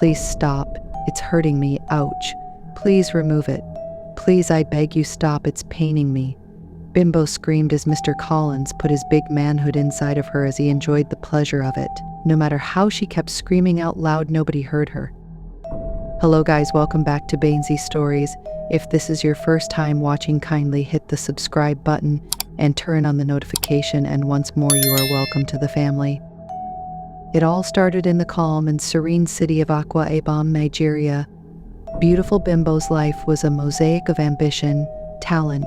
Please stop. It's hurting me. Ouch. Please remove it. Please, I beg you, stop. It's paining me. Bimbo screamed as Mr. Collins put his big manhood inside of her as he enjoyed the pleasure of it. No matter how she kept screaming out loud, nobody heard her. Hello guys, welcome back to Bainsy Stories. If this is your first time watching, kindly hit the subscribe button and turn on the notification, and once more you are welcome to the family. It all started in the calm and serene city of Akwa Ibom, Nigeria. Beautiful Bimbo's life was a mosaic of ambition, talent,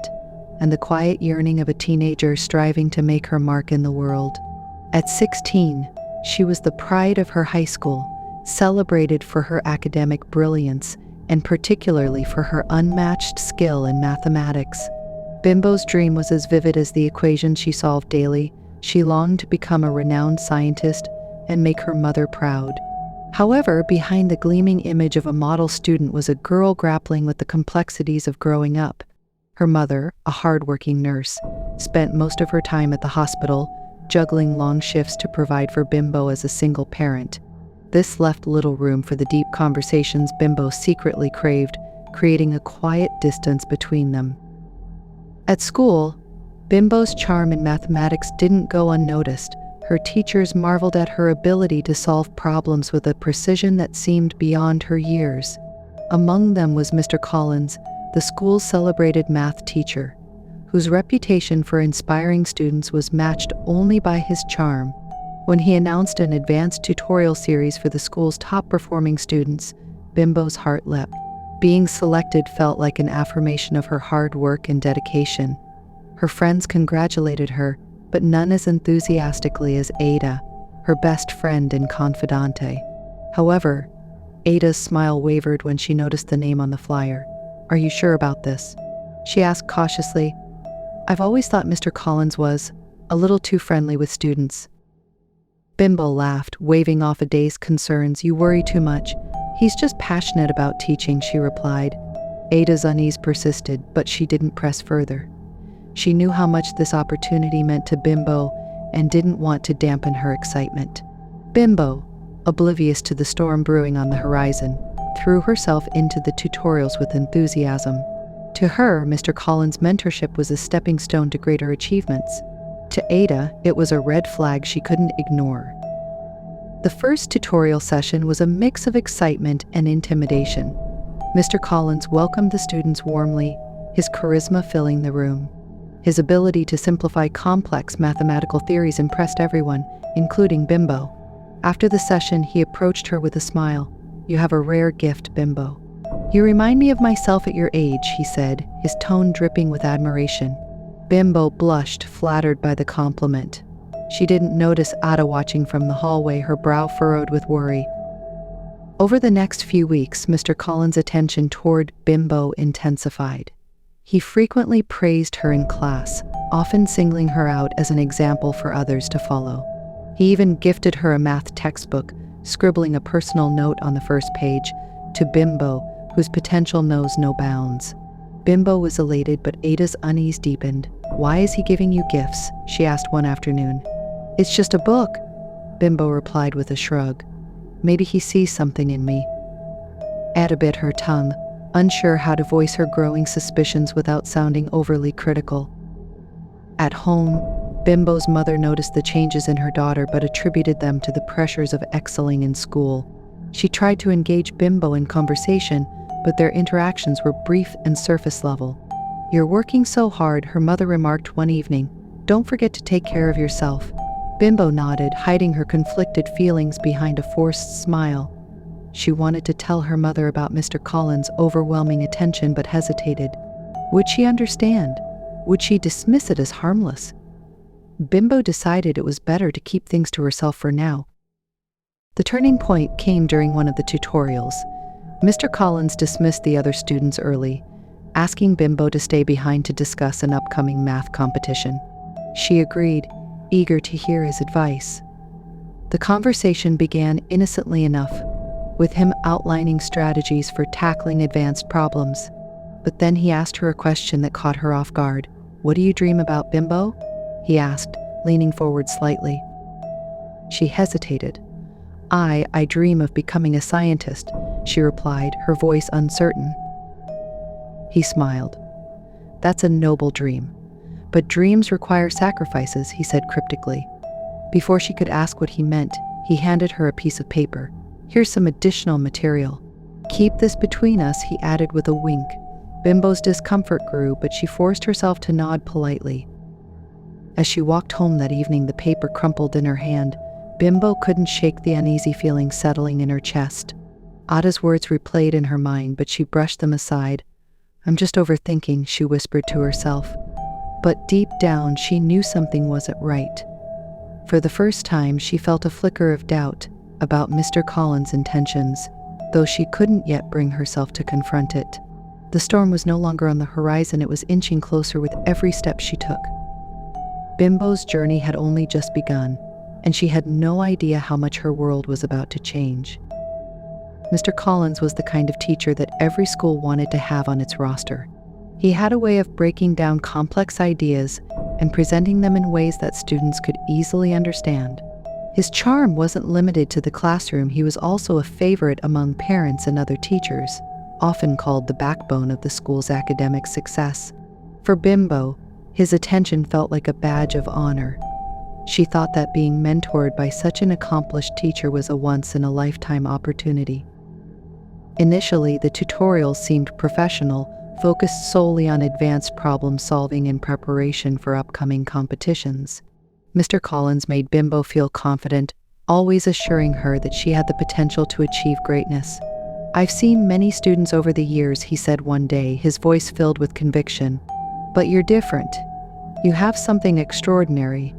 and the quiet yearning of a teenager striving to make her mark in the world. At 16, she was the pride of her high school, celebrated for her academic brilliance and particularly for her unmatched skill in mathematics. Bimbo's dream was as vivid as the equations she solved daily. She longed to become a renowned scientist and make her mother proud. However, behind the gleaming image of a model student was a girl grappling with the complexities of growing up. Her mother, a hard-working nurse, spent most of her time at the hospital, juggling long shifts to provide for Bimbo as a single parent. This left little room for the deep conversations Bimbo secretly craved, creating a quiet distance between them. At school, Bimbo's charm in mathematics didn't go unnoticed. Her teachers marveled at her ability to solve problems with a precision that seemed beyond her years. Among them was Mr. Collins, the school's celebrated math teacher, whose reputation for inspiring students was matched only by his charm. When he announced an advanced tutorial series for the school's top-performing students, Bimbo's heart leapt. Being selected felt like an affirmation of her hard work and dedication. Her friends congratulated her, but none as enthusiastically as Ada, her best friend and confidante. However, Ada's smile wavered when she noticed the name on the flyer. "Are you sure about this?" she asked cautiously. "I've always thought Mr. Collins was a little too friendly with students." Bimbo laughed, waving off a day's concerns. "You worry too much. He's just passionate about teaching," she replied. Ada's unease persisted, but she didn't press further. She knew how much this opportunity meant to Bimbo and didn't want to dampen her excitement. Bimbo, oblivious to the storm brewing on the horizon, threw herself into the tutorials with enthusiasm. To her, Mr. Collins' mentorship was a stepping stone to greater achievements. To Ada, it was a red flag she couldn't ignore. The first tutorial session was a mix of excitement and intimidation. Mr. Collins welcomed the students warmly, his charisma filling the room. His ability to simplify complex mathematical theories impressed everyone, including Bimbo. After the session, he approached her with a smile. "You have a rare gift, Bimbo. You remind me of myself at your age," he said, his tone dripping with admiration. Bimbo blushed, flattered by the compliment. She didn't notice Ada watching from the hallway, her brow furrowed with worry. Over the next few weeks, Mr. Collins' attention toward Bimbo intensified. He frequently praised her in class, often singling her out as an example for others to follow. He even gifted her a math textbook, scribbling a personal note on the first page, "To Bimbo, whose potential knows no bounds." Bimbo was elated, but Ada's unease deepened. "Why is he giving you gifts?" she asked one afternoon. "It's just a book," Bimbo replied with a shrug. "Maybe he sees something in me." Ada bit her tongue, unsure how to voice her growing suspicions without sounding overly critical. At home, Bimbo's mother noticed the changes in her daughter but attributed them to the pressures of excelling in school. She tried to engage Bimbo in conversation, but their interactions were brief and surface level. "You're working so hard," her mother remarked one evening. "Don't forget to take care of yourself." Bimbo nodded, hiding her conflicted feelings behind a forced smile. She wanted to tell her mother about Mr. Collins' overwhelming attention but hesitated. Would she understand? Would she dismiss it as harmless? Bimbo decided it was better to keep things to herself for now. The turning point came during one of the tutorials. Mr. Collins dismissed the other students early, asking Bimbo to stay behind to discuss an upcoming math competition. She agreed, eager to hear his advice. The conversation began innocently enough, with him outlining strategies for tackling advanced problems. But then he asked her a question that caught her off guard. "What do you dream about, Bimbo?" he asked, leaning forward slightly. She hesitated. I dream of becoming a scientist," she replied, her voice uncertain. He smiled. "That's a noble dream. But dreams require sacrifices," he said cryptically. Before she could ask what he meant, he handed her a piece of paper. "Here's some additional material. Keep this between us," he added with a wink. Bimbo's discomfort grew, but she forced herself to nod politely. As she walked home that evening, the paper crumpled in her hand. Bimbo couldn't shake the uneasy feeling settling in her chest. Ada's words replayed in her mind, but she brushed them aside. "I'm just overthinking," she whispered to herself. But deep down, she knew something wasn't right. For the first time, she felt a flicker of doubt about Mr. Collins' intentions, though she couldn't yet bring herself to confront it. The storm was no longer on the horizon, it was inching closer with every step she took. Bimbo's journey had only just begun, and she had no idea how much her world was about to change. Mr. Collins was the kind of teacher that every school wanted to have on its roster. He had a way of breaking down complex ideas and presenting them in ways that students could easily understand. His charm wasn't limited to the classroom, he was also a favorite among parents and other teachers, often called the backbone of the school's academic success. For Bimbo, his attention felt like a badge of honor. She thought that being mentored by such an accomplished teacher was a once-in-a-lifetime opportunity. Initially, the tutorials seemed professional, focused solely on advanced problem-solving in preparation for upcoming competitions. Mr. Collins made Bimbo feel confident, always assuring her that she had the potential to achieve greatness. "I've seen many students over the years," he said one day, his voice filled with conviction. "But you're different. You have something extraordinary."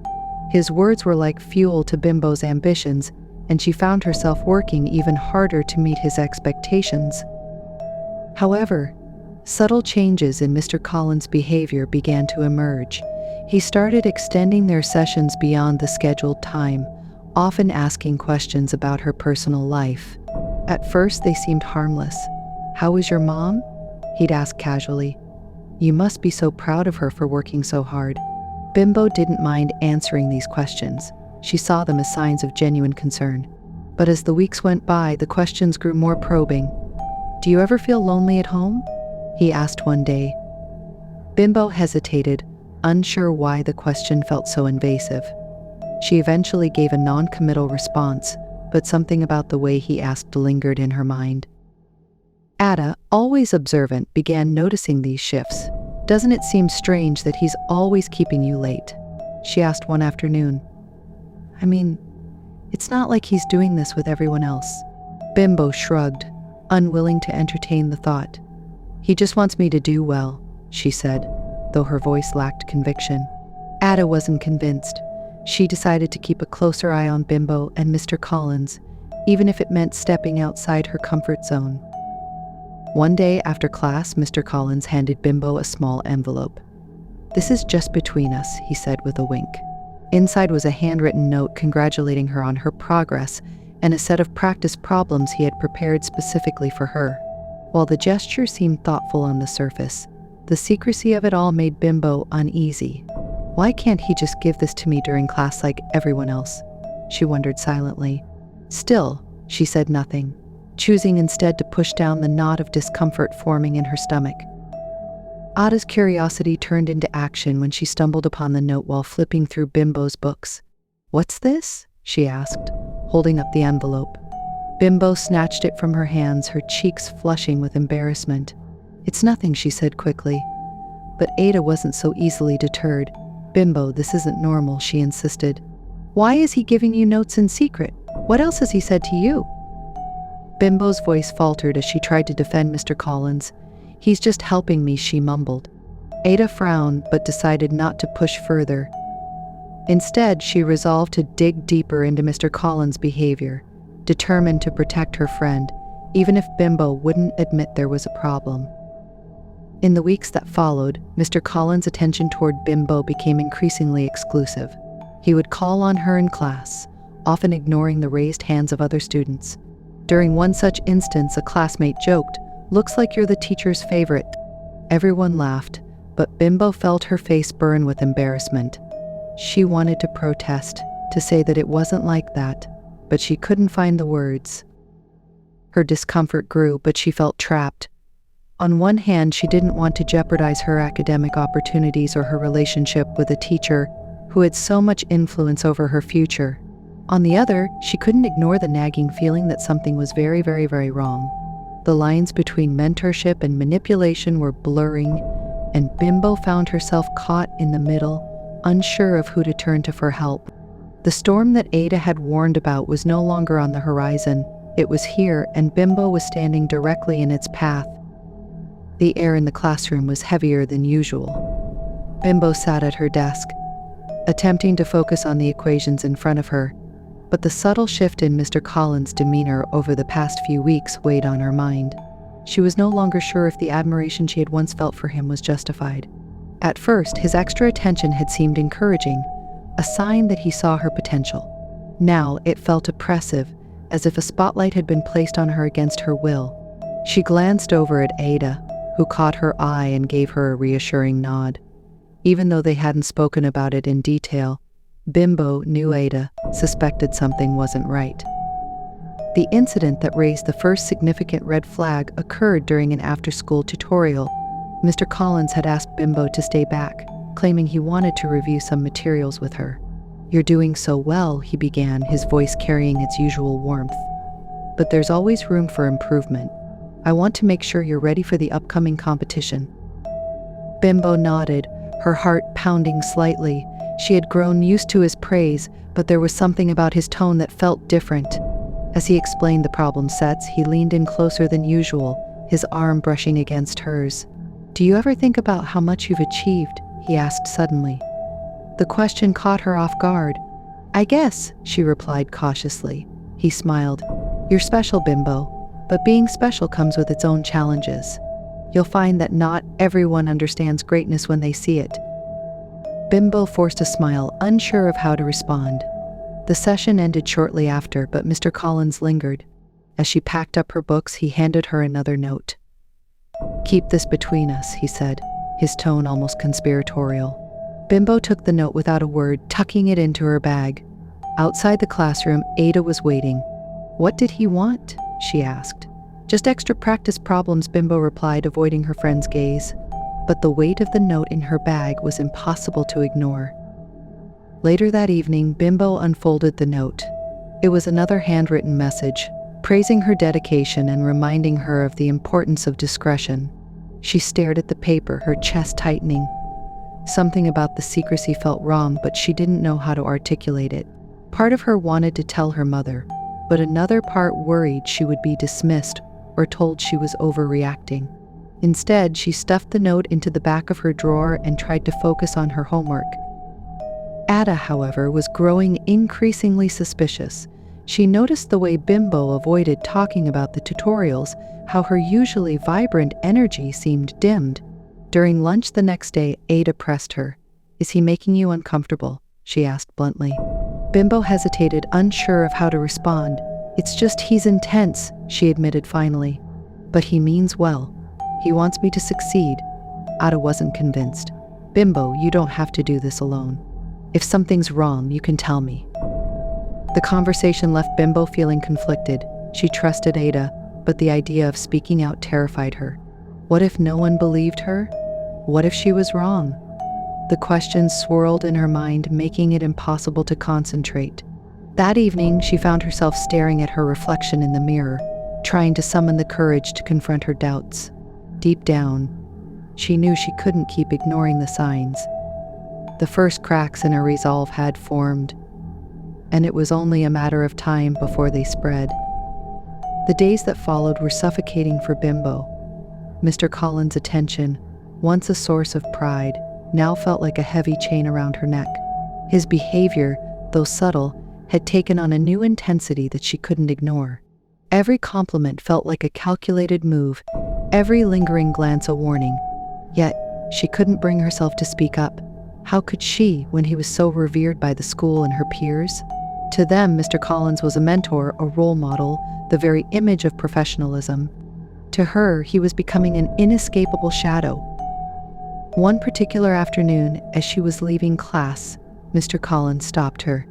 His words were like fuel to Bimbo's ambitions, and she found herself working even harder to meet his expectations. However, subtle changes in Mr. Collins' behavior began to emerge. He started extending their sessions beyond the scheduled time, often asking questions about her personal life. At first, they seemed harmless. "How is your mom?" he'd ask casually. "You must be so proud of her for working so hard." Bimbo didn't mind answering these questions. She saw them as signs of genuine concern. But as the weeks went by, the questions grew more probing. "Do you ever feel lonely at home?" he asked one day. Bimbo hesitated, unsure why the question felt so invasive. She eventually gave a non-committal response, but something about the way he asked lingered in her mind. Ada, always observant, began noticing these shifts. "Doesn't it seem strange that he's always keeping you late?" she asked one afternoon. "I mean, it's not like he's doing this with everyone else." Bimbo shrugged, unwilling to entertain the thought. "He just wants me to do well," she said, though her voice lacked conviction. Ada wasn't convinced. She decided to keep a closer eye on Bimbo and Mr. Collins, even if it meant stepping outside her comfort zone. One day after class, Mr. Collins handed Bimbo a small envelope. "This is just between us," he said with a wink. Inside was a handwritten note congratulating her on her progress and a set of practice problems he had prepared specifically for her. While the gesture seemed thoughtful on the surface, the secrecy of it all made Bimbo uneasy. Why can't he just give this to me during class like everyone else? She wondered silently. Still, she said nothing, choosing instead to push down the knot of discomfort forming in her stomach. Ada's curiosity turned into action when she stumbled upon the note while flipping through Bimbo's books. "What's this?" she asked, holding up the envelope. Bimbo snatched it from her hands, her cheeks flushing with embarrassment. "It's nothing," she said quickly. But Ada wasn't so easily deterred. "Bimbo, this isn't normal," she insisted. "Why is he giving you notes in secret? What else has he said to you?" Bimbo's voice faltered as she tried to defend Mr. Collins. "He's just helping me," she mumbled. Ada frowned but decided not to push further. Instead, she resolved to dig deeper into Mr. Collins' behavior, determined to protect her friend, even if Bimbo wouldn't admit there was a problem. In the weeks that followed, Mr. Collins' attention toward Bimbo became increasingly exclusive. He would call on her in class, often ignoring the raised hands of other students. During one such instance, a classmate joked, "Looks like you're the teacher's favorite." Everyone laughed, but Bimbo felt her face burn with embarrassment. She wanted to protest, to say that it wasn't like that, but she couldn't find the words. Her discomfort grew, but she felt trapped. On one hand, she didn't want to jeopardize her academic opportunities or her relationship with a teacher who had so much influence over her future. On the other, she couldn't ignore the nagging feeling that something was very, very, very wrong. The lines between mentorship and manipulation were blurring, and Bimbo found herself caught in the middle, unsure of who to turn to for help. The storm that Ada had warned about was no longer on the horizon. It was here, and Bimbo was standing directly in its path. The air in the classroom was heavier than usual. Bimbo sat at her desk, attempting to focus on the equations in front of her, but the subtle shift in Mr. Collins' demeanor over the past few weeks weighed on her mind. She was no longer sure if the admiration she had once felt for him was justified. At first, his extra attention had seemed encouraging, a sign that he saw her potential. Now, it felt oppressive, as if a spotlight had been placed on her against her will. She glanced over at Ada, who caught her eye and gave her a reassuring nod. Even though they hadn't spoken about it in detail, Bimbo knew Ada suspected something wasn't right. The incident that raised the first significant red flag occurred during an after-school tutorial. Mr. Collins had asked Bimbo to stay back, claiming he wanted to review some materials with her. "You're doing so well," he began, his voice carrying its usual warmth. "But there's always room for improvement. I want to make sure you're ready for the upcoming competition." Bimbo nodded, her heart pounding slightly. She had grown used to his praise, but there was something about his tone that felt different. As he explained the problem sets, he leaned in closer than usual, his arm brushing against hers. "Do you ever think about how much you've achieved?" he asked suddenly. The question caught her off guard. "I guess," she replied cautiously. He smiled. "You're special, Bimbo, but being special comes with its own challenges. You'll find that not everyone understands greatness when they see it." Bimbo forced a smile, unsure of how to respond. The session ended shortly after, but Mr. Collins lingered. As she packed up her books, he handed her another note. "Keep this between us," he said, his tone almost conspiratorial. Bimbo took the note without a word, tucking it into her bag. Outside the classroom, Ada was waiting. "What did he want?" she asked. "Just extra practice problems," Bimbo replied, avoiding her friend's gaze. But the weight of the note in her bag was impossible to ignore. Later that evening, Bimbo unfolded the note. It was another handwritten message, praising her dedication and reminding her of the importance of discretion. She stared at the paper, her chest tightening. Something about the secrecy felt wrong, but she didn't know how to articulate it. Part of her wanted to tell her mother, but another part worried she would be dismissed or told she was overreacting. Instead, she stuffed the note into the back of her drawer and tried to focus on her homework. Ada, however, was growing increasingly suspicious. She noticed the way Bimbo avoided talking about the tutorials, how her usually vibrant energy seemed dimmed. During lunch the next day, Ada pressed her. "Is he making you uncomfortable?" she asked bluntly. Bimbo hesitated, unsure of how to respond. "It's just he's intense," she admitted finally. "But he means well. He wants me to succeed." Ada wasn't convinced. "Bimbo, you don't have to do this alone. If something's wrong, you can tell me." The conversation left Bimbo feeling conflicted. She trusted Ada, but the idea of speaking out terrified her. What if no one believed her? What if she was wrong? The questions swirled in her mind, making it impossible to concentrate. That evening, she found herself staring at her reflection in the mirror, trying to summon the courage to confront her doubts. Deep down, she knew she couldn't keep ignoring the signs. The first cracks in her resolve had formed, and it was only a matter of time before they spread. The days that followed were suffocating for Bimbo. Mr. Collins' attention, once a source of pride, now felt like a heavy chain around her neck. His behavior, though subtle, had taken on a new intensity that she couldn't ignore. Every compliment felt like a calculated move, every lingering glance a warning. Yet, she couldn't bring herself to speak up. How could she, when he was so revered by the school and her peers? To them, Mr. Collins was a mentor, a role model, the very image of professionalism. To her, he was becoming an inescapable shadow. One particular afternoon, as she was leaving class, Mr. Collins stopped her.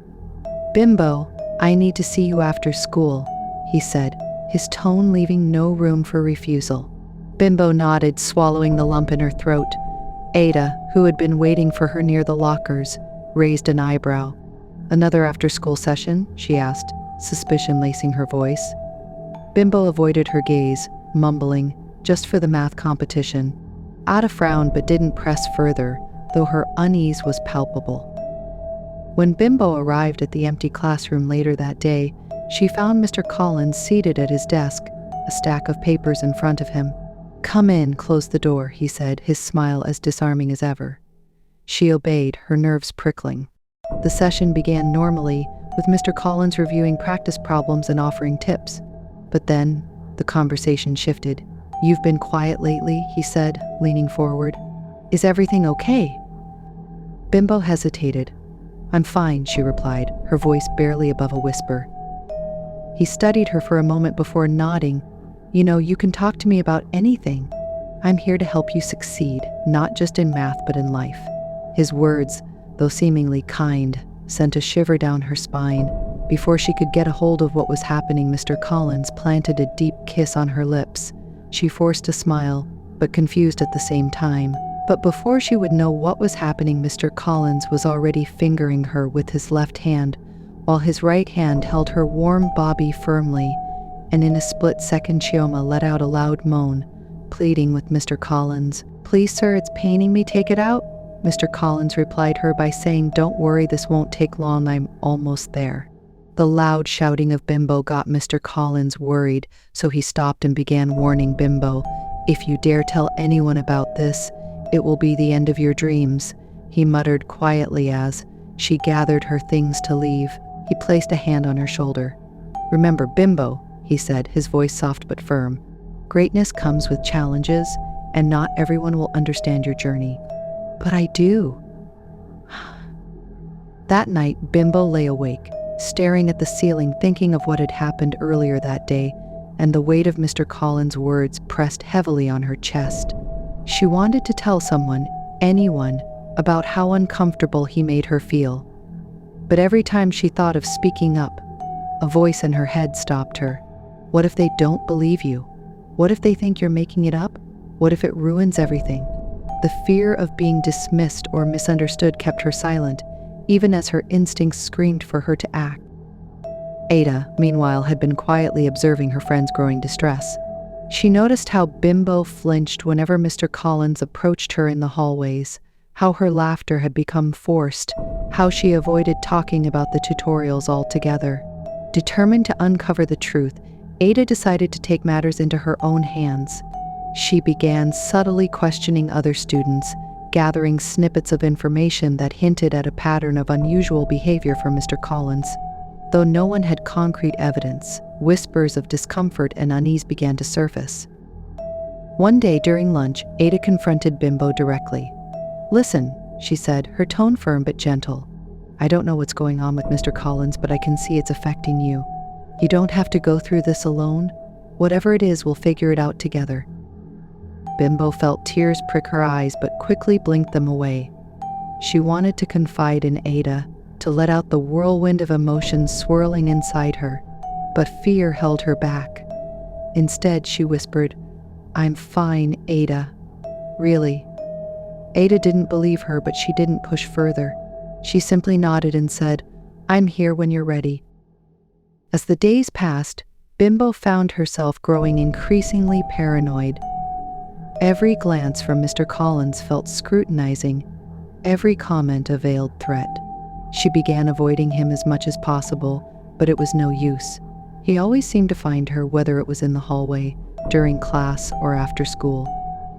"Bimbo," "I need to see you after school," he said, his tone leaving no room for refusal. Bimbo nodded, swallowing the lump in her throat. Ada, who had been waiting for her near the lockers, raised an eyebrow. "Another after-school session?" she asked, suspicion lacing her voice. Bimbo avoided her gaze, mumbling, "Just for the math competition." Ada frowned but didn't press further, though her unease was palpable. When Bimbo arrived at the empty classroom later that day, she found Mr. Collins seated at his desk, a stack of papers in front of him. "Come in, close the door," he said, his smile as disarming as ever. She obeyed, her nerves prickling. The session began normally, with Mr. Collins reviewing practice problems and offering tips. But then, the conversation shifted. "You've been quiet lately," he said, leaning forward. "Is everything okay?" Bimbo hesitated. "I'm fine," she replied, her voice barely above a whisper. He studied her for a moment before nodding. "You know, you can talk to me about anything. I'm here to help you succeed, not just in math but in life." His words, though seemingly kind, sent a shiver down her spine. Before she could get a hold of what was happening, Mr. Collins planted a deep kiss on her lips. She forced a smile, but confused at the same time. But before she would know what was happening, Mr. Collins was already fingering her with his left hand, while his right hand held her warm bobby firmly, and in a split second Chioma let out a loud moan, pleading with Mr. Collins. "Please, sir, it's paining me, take it out." Mr. Collins replied her by saying, "Don't worry, this won't take long, I'm almost there." The loud shouting of Bimbo got Mr. Collins worried, so he stopped and began warning Bimbo. "If you dare tell anyone about this, it will be the end of your dreams," he muttered quietly as she gathered her things to leave. He placed a hand on her shoulder. "Remember, Bimbo," he said, his voice soft but firm. "Greatness comes with challenges, and not everyone will understand your journey." "But I do." That night, Bimbo lay awake, staring at the ceiling, thinking of what had happened earlier that day, and the weight of Mr. Collins' words pressed heavily on her chest. She wanted to tell someone, anyone, about how uncomfortable he made her feel. But every time she thought of speaking up, a voice in her head stopped her. What if they don't believe you? What if they think you're making it up? What if it ruins everything? The fear of being dismissed or misunderstood kept her silent, even as her instincts screamed for her to act. Ada, meanwhile, had been quietly observing her friend's growing distress. She noticed how Bimbo flinched whenever Mr. Collins approached her in the hallways, how her laughter had become forced, how she avoided talking about the tutorials altogether. Determined to uncover the truth, Ada decided to take matters into her own hands. She began subtly questioning other students, gathering snippets of information that hinted at a pattern of unusual behavior from Mr. Collins. Though no one had concrete evidence, whispers of discomfort and unease began to surface. One day during lunch, Ada confronted Bimbo directly. "Listen," she said, her tone firm but gentle. "I don't know what's going on with Mr. Collins, but I can see it's affecting you. You don't have to go through this alone. Whatever it is, we'll figure it out together." Bimbo felt tears prick her eyes but quickly blinked them away. She wanted to confide in Ada, to let out the whirlwind of emotions swirling inside her, but fear held her back. Instead, she whispered, "I'm fine, Ada. Really." Ada didn't believe her, but she didn't push further. She simply nodded and said, "I'm here when you're ready." As the days passed, Bimbo found herself growing increasingly paranoid. Every glance from Mr. Collins felt scrutinizing, every comment a veiled threat. She began avoiding him as much as possible, but it was no use. He always seemed to find her, whether it was in the hallway, during class, or after school.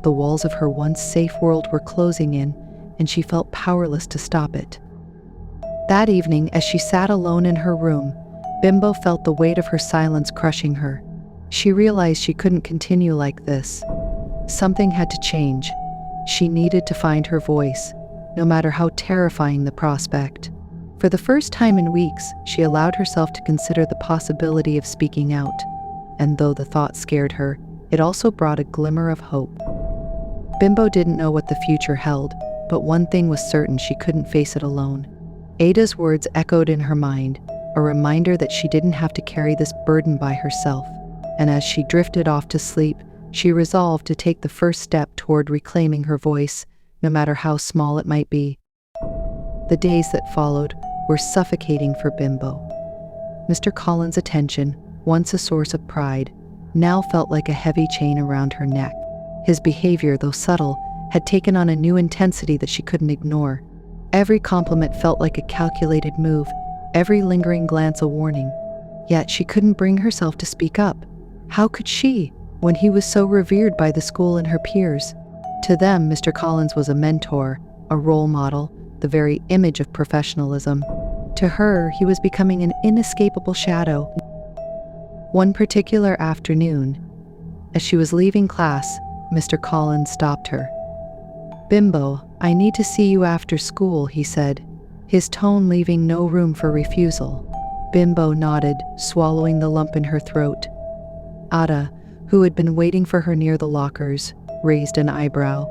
The walls of her once safe world were closing in, and she felt powerless to stop it. That evening, as she sat alone in her room, Bimbo felt the weight of her silence crushing her. She realized she couldn't continue like this. Something had to change. She needed to find her voice, no matter how terrifying the prospect. For the first time in weeks, she allowed herself to consider the possibility of speaking out. And though the thought scared her, it also brought a glimmer of hope. Bimbo didn't know what the future held, but one thing was certain: she couldn't face it alone. Ada's words echoed in her mind, a reminder that she didn't have to carry this burden by herself. And as she drifted off to sleep, she resolved to take the first step toward reclaiming her voice, no matter how small it might be. The days that followed were suffocating for Bimbo. Mr. Collins' attention, once a source of pride, now felt like a heavy chain around her neck. His behavior, though subtle, had taken on a new intensity that she couldn't ignore. Every compliment felt like a calculated move, every lingering glance a warning. Yet she couldn't bring herself to speak up. How could she, when he was so revered by the school and her peers? To them, Mr. Collins was a mentor, a role model, the very image of professionalism. To her, he was becoming an inescapable shadow. One particular afternoon, as she was leaving class, Mr. Collins stopped her. "Bimbo, I need to see you after school," he said, his tone leaving no room for refusal. Bimbo nodded, swallowing the lump in her throat. Ada, who had been waiting for her near the lockers, raised an eyebrow.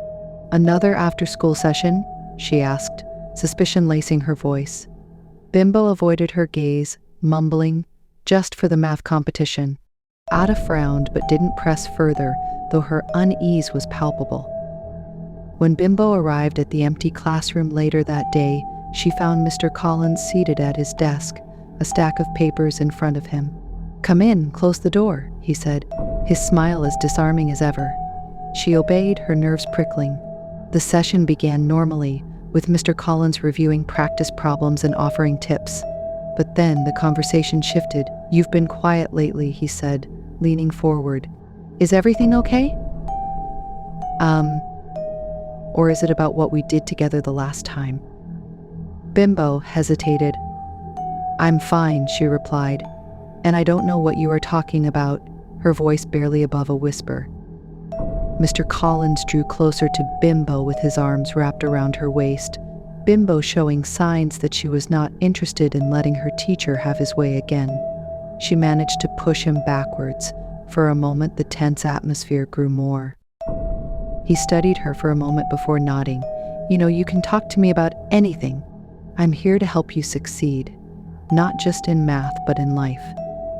"Another after-school session?" she asked, suspicion lacing her voice. Bimbo avoided her gaze, mumbling, "Just for the math competition." Ada frowned but didn't press further, though her unease was palpable. When Bimbo arrived at the empty classroom later that day, she found Mr. Collins seated at his desk, a stack of papers in front of him. "Come in, close the door," he said, his smile as disarming as ever. She obeyed, her nerves prickling. The session began normally, with Mr. Collins reviewing practice problems and offering tips. But then the conversation shifted. "You've been quiet lately," he said, leaning forward. "Is everything okay? Or is it about what we did together the last time?" Bimbo hesitated. "I'm fine," she replied, "and I don't know what you are talking about," her voice barely above a whisper. Mr. Collins drew closer to Bimbo with his arms wrapped around her waist, Bimbo showing signs that she was not interested in letting her teacher have his way again. She managed to push him backwards. For a moment, the tense atmosphere grew more. He studied her for a moment before nodding. "You can talk to me about anything. I'm here to help you succeed, not just in math, but in life."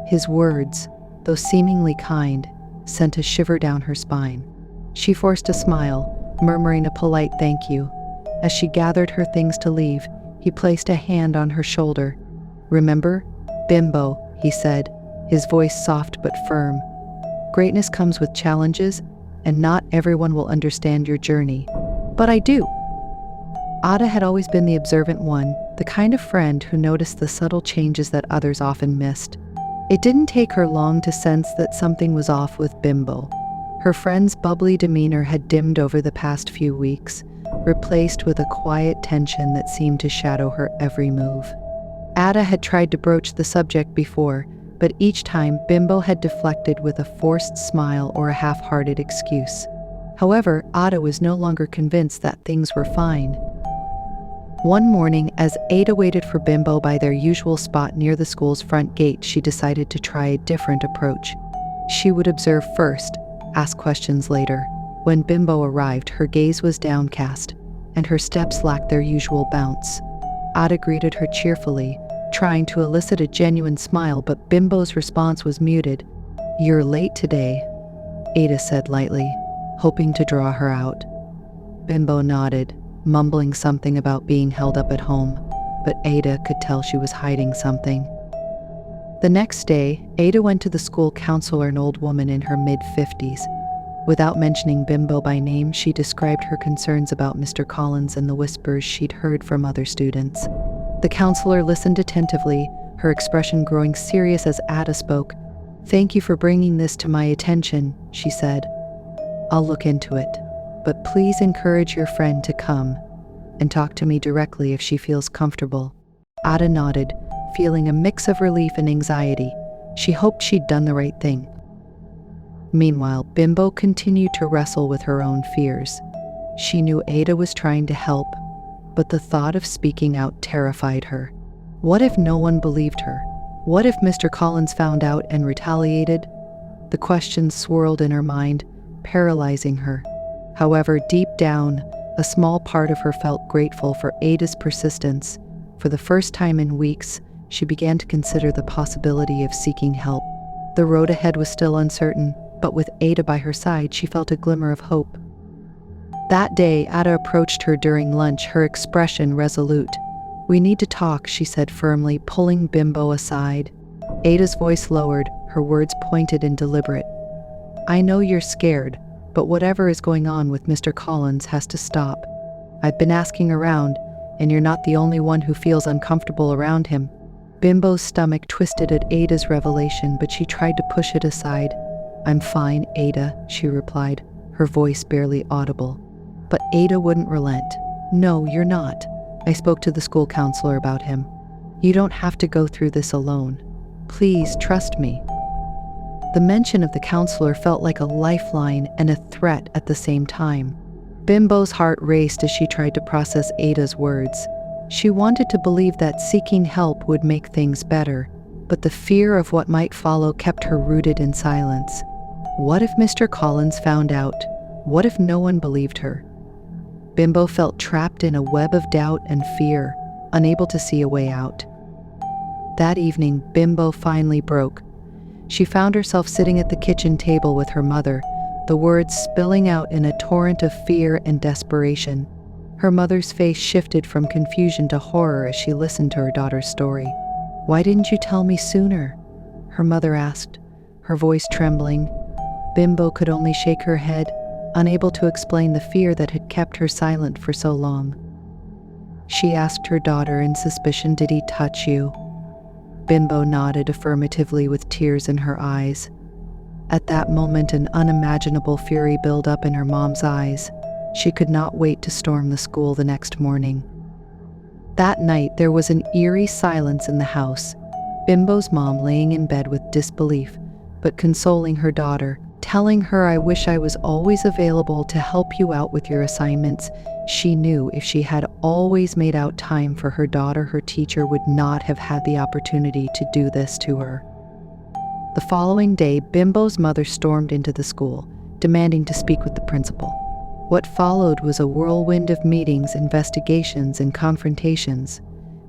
His words, though seemingly kind, sent a shiver down her spine. She forced a smile, murmuring a polite thank you. As she gathered her things to leave, he placed a hand on her shoulder. "Remember, Bimbo," he said, his voice soft but firm. "Greatness comes with challenges, and not everyone will understand your journey. But I do." Ada had always been the observant one, the kind of friend who noticed the subtle changes that others often missed. It didn't take her long to sense that something was off with Bimbo. Her friend's bubbly demeanor had dimmed over the past few weeks, replaced with a quiet tension that seemed to shadow her every move. Ada had tried to broach the subject before, but each time Bimbo had deflected with a forced smile or a half-hearted excuse. However, Ada was no longer convinced that things were fine. One morning, as Ada waited for Bimbo by their usual spot near the school's front gate, she decided to try a different approach. She would observe first, ask questions later. When Bimbo arrived, her gaze was downcast, and her steps lacked their usual bounce. Ada greeted her cheerfully, trying to elicit a genuine smile, but Bimbo's response was muted. "You're late today," Ada said lightly, hoping to draw her out. Bimbo nodded, mumbling something about being held up at home, but Ada could tell she was hiding something. The next day, Ada went to the school counselor, an old woman in her mid-50s. Without mentioning Bimbo by name, she described her concerns about Mr. Collins and the whispers she'd heard from other students. The counselor listened attentively, her expression growing serious as Ada spoke. "Thank you for bringing this to my attention," she said. "I'll look into it, but please encourage your friend to come and talk to me directly if she feels comfortable." Ada nodded, feeling a mix of relief and anxiety. She hoped she'd done the right thing. Meanwhile, Bimbo continued to wrestle with her own fears. She knew Ada was trying to help, but the thought of speaking out terrified her. What if no one believed her? What if Mr. Collins found out and retaliated? The questions swirled in her mind, paralyzing her. However, deep down, a small part of her felt grateful for Ada's persistence. For the first time in weeks, she began to consider the possibility of seeking help. The road ahead was still uncertain, but with Ada by her side, she felt a glimmer of hope. That day, Ada approached her during lunch, her expression resolute. "We need to talk," she said firmly, pulling Bimbo aside. Ada's voice lowered, her words pointed and deliberate. "I know you're scared, but whatever is going on with Mr. Collins has to stop. I've been asking around, and you're not the only one who feels uncomfortable around him." Bimbo's stomach twisted at Ada's revelation, but she tried to push it aside. "I'm fine, Ada," she replied, her voice barely audible. But Ada wouldn't relent. "No, you're not. I spoke to the school counselor about him. You don't have to go through this alone. Please trust me." The mention of the counselor felt like a lifeline and a threat at the same time. Bimbo's heart raced as she tried to process Ada's words. She wanted to believe that seeking help would make things better, but the fear of what might follow kept her rooted in silence. What if Mr. Collins found out? What if no one believed her? Bimbo felt trapped in a web of doubt and fear, unable to see a way out. That evening, Bimbo finally broke. She found herself sitting at the kitchen table with her mother, the words spilling out in a torrent of fear and desperation. Her mother's face shifted from confusion to horror as she listened to her daughter's story. "Why didn't you tell me sooner?" her mother asked, her voice trembling. Bimbo could only shake her head, unable to explain the fear that had kept her silent for so long. She asked her daughter in suspicion, "Did he touch you?" Bimbo nodded affirmatively with tears in her eyes. At that moment, an unimaginable fury built up in her mom's eyes. She could not wait to storm the school the next morning. That night, there was an eerie silence in the house. Bimbo's mom laying in bed with disbelief, but consoling her daughter, telling her, "I wish I was always available to help you out with your assignments." She knew if she had always made out time for her daughter, her teacher would not have had the opportunity to do this to her. The following day, Bimbo's mother stormed into the school, demanding to speak with the principal. What followed was a whirlwind of meetings, investigations, and confrontations.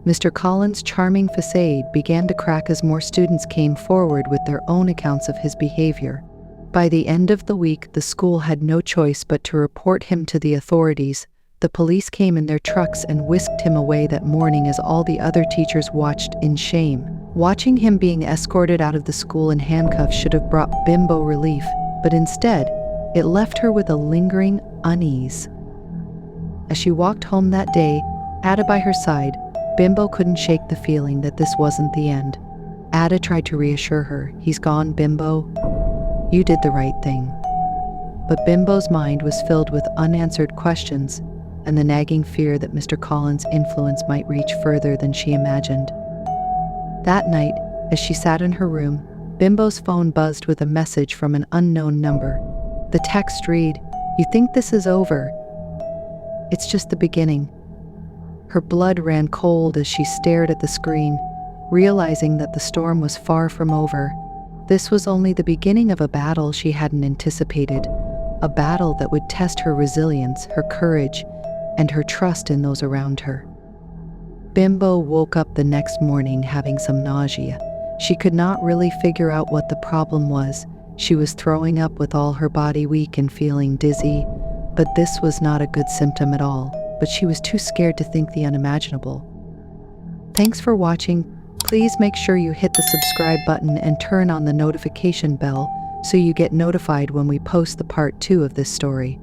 Mr. Collins' charming facade began to crack as more students came forward with their own accounts of his behavior. By the end of the week, the school had no choice but to report him to the authorities. The police came in their trucks and whisked him away that morning as all the other teachers watched in shame. Watching him being escorted out of the school in handcuffs should have brought Bimbo relief, but instead, it left her with a lingering unease. As she walked home that day, Ada by her side, Bimbo couldn't shake the feeling that this wasn't the end. Ada tried to reassure her. "He's gone, Bimbo. You did the right thing." But Bimbo's mind was filled with unanswered questions and the nagging fear that Mr. Collins' influence might reach further than she imagined. That night, as she sat in her room, Bimbo's phone buzzed with a message from an unknown number. The text read, "You think this is over? It's just the beginning." Her blood ran cold as she stared at the screen, realizing that the storm was far from over. This was only the beginning of a battle she hadn't anticipated, a battle that would test her resilience, her courage, and her trust in those around her. Bimbo woke up the next morning having some nausea. She could not really figure out what the problem was. She was throwing up with all her body weak and feeling dizzy, but this was not a good symptom at all. But she was too scared to think the unimaginable. Thanks for watching. Please make sure you hit the subscribe button and turn on the notification bell so you get notified when we post the part 2 of this story.